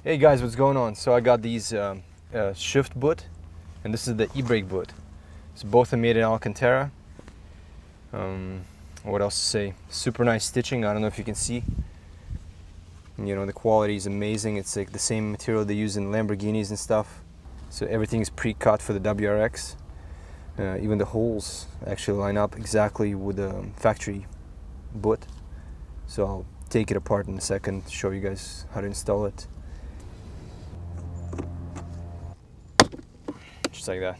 Hey guys, what's going on? So I got these shift boot, and this is the e-brake boot. So both are made in Alcantara. What else to say? Super nice stitching. I don't know if you can see. You know, the quality is amazing. It's like the same material they use in Lamborghinis and stuff. So everything is pre-cut for the WRX. Even the holes actually line up exactly with the factory boot. So I'll take it apart in a second to show you guys how to install it. Just like that.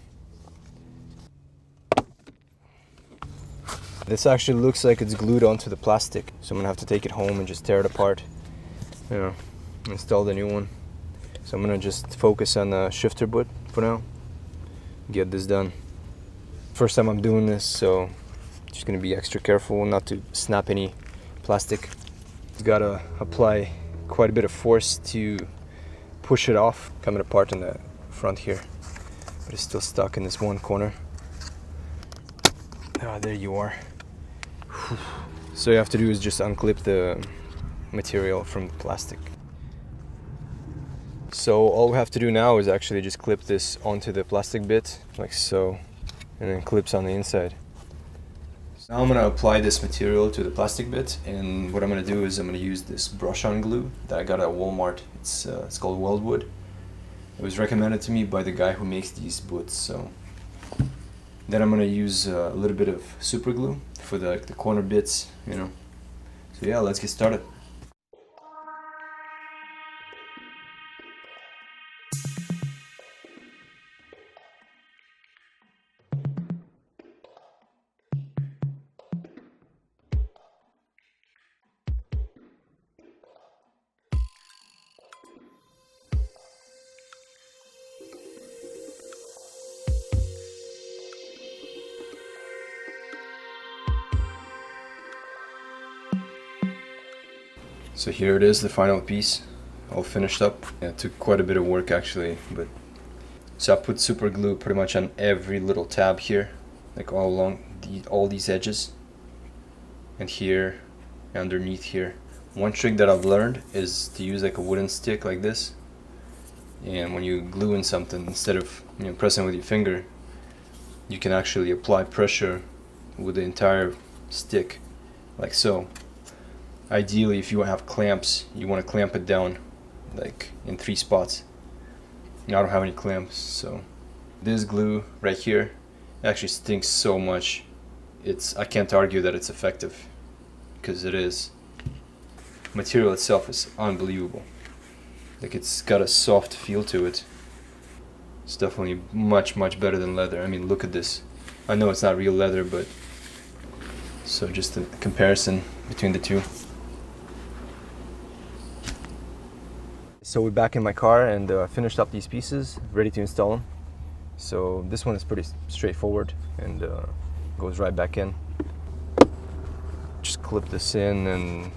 This actually looks like it's glued onto the plastic, so I'm gonna have to take it home and just tear it apart. You know, install the new one. So I'm gonna just focus on the shifter boot for now. Get this done. First time I'm doing this, so just gonna be extra careful not to snap any plastic. Gotta apply quite a bit of force to push it off. Coming apart in the front here, but it's still stuck in this one corner. Ah, there you are. So you have to do is just unclip the material from the plastic. So all we have to do now is actually just clip this onto the plastic bit, like so, and then clips on the inside. So now I'm gonna apply this material to the plastic bit, and what I'm gonna do is I'm gonna use this brush-on glue that I got at Walmart. It's called Weldwood. It was recommended to me by the guy who makes these boots. So then I'm gonna use a little bit of super glue for the corner bits, you know. So yeah, let's get started. So here it is, the final piece, all finished up. Yeah, it took quite a bit of work actually, but so I put super glue pretty much on every little tab here, like all along all these edges, and here, underneath here. One trick that I've learned is to use like a wooden stick like this, and when you glue in something, instead of pressing with your finger, you can actually apply pressure with the entire stick, like so. Ideally, if you have clamps, you want to clamp it down like in 3 spots. I don't have any clamps, so this glue right here actually stinks so much. I can't argue that it's effective, because it is. Material itself is unbelievable. Like, it's got a soft feel to it. It's definitely much better than leather. I mean, look at this. I know it's not real leather, but so just a comparison between the two. So we're back in my car and finished up these pieces, ready to install them. So this one is pretty straightforward and goes right back in. Just clip this in, and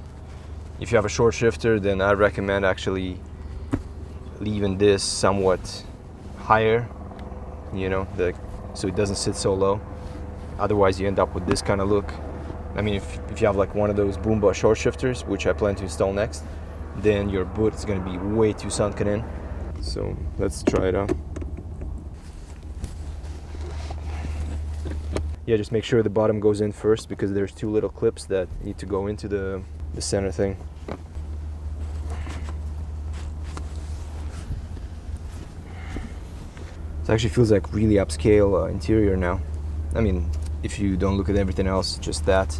if you have a short shifter, then I recommend actually leaving this somewhat higher, you know, so it doesn't sit so low. Otherwise you end up with this kind of look. I mean, if you have like one of those Boomba short shifters, which I plan to install next, then your boot is going to be way too sunken in. So let's try it out. Yeah, just make sure the bottom goes in first, because there's 2 little clips that need to go into the center thing. It actually feels like really upscale interior now. I mean, if you don't look at everything else, just that.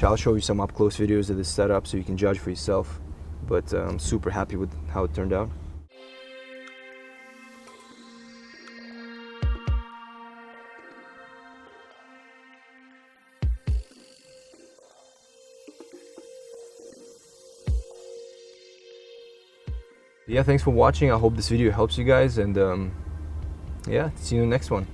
I'll show you some up-close videos of this setup so you can judge for yourself. But I'm super happy with how it turned out. Yeah, thanks for watching. I hope this video helps you guys, and yeah, see you in the next one.